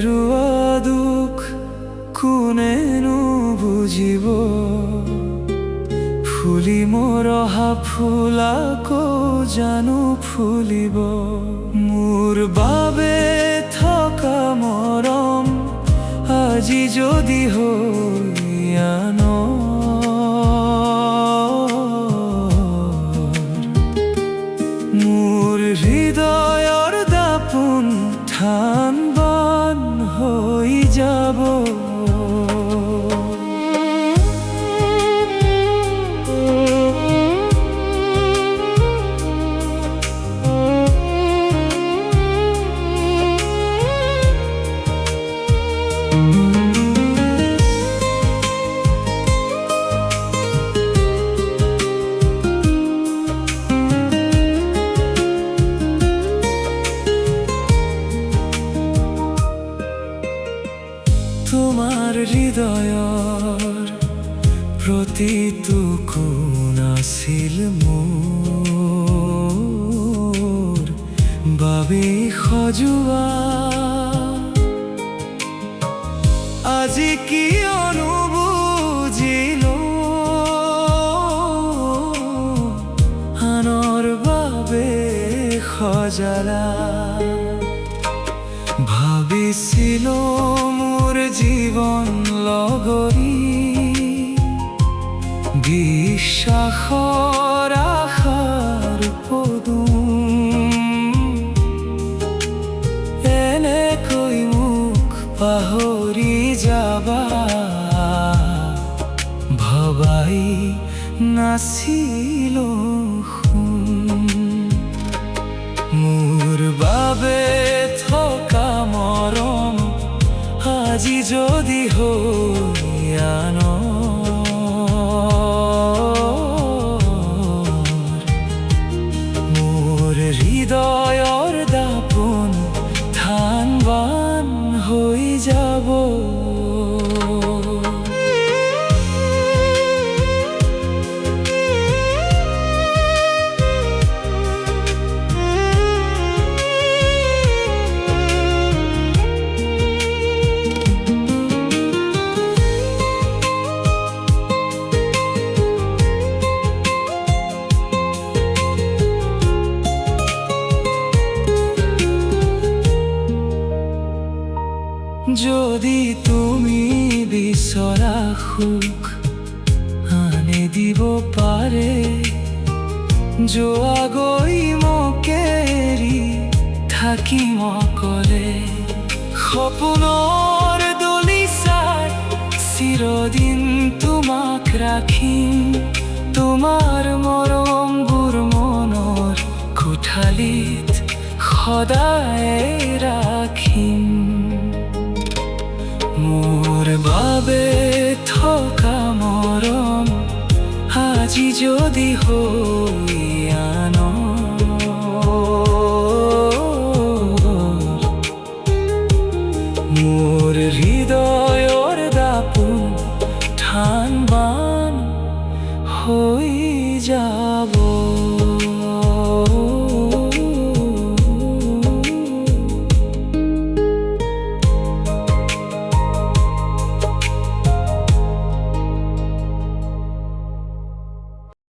হেৰুৱা দুখ কোনেনো বুজিব ফুলি মৰহা ফুল আকৌ জানো ফুলিব মোৰ বাবে থকা মৰম আজি যদি হৈ মোৰ হৃদয়ৰ দাপোন ঠান বান হৈ যাব তোমাৰ হৃদয়ৰ প্ৰতিটো কোণ আছিল মোৰ বাবে সজোৱা আজি কিয়নো বুজিলো আনৰ বাবে সজালা ভাবিছিলো মোৰ জীৱন লগৰী বিশ্বাসৰ আশাৰ পদুম এনেকৈ মোক পাহৰি যাবা ভবাই নাছিলো মোৰ বাবে থকা মৰম আজি যদি হৈ মোৰ হৃদয়ৰ দাপোন ধান বান হৈ যাব যদি তুমি বিচৰা সুখ আনি দিব পাৰে যোৱা গৈ মোক এৰি থাকিম অকলে সপোনৰ দলি চাই চিৰদিন তোমাক ৰাখিম তোমাৰ মৰমবোৰ মনৰ কোঠালিত সদায় ৰাখিম মোৰ বাবে থকা মৰম আজি যদি হৈ মোৰ হৃদয়ৰ দাপোন ঠান বান হৈ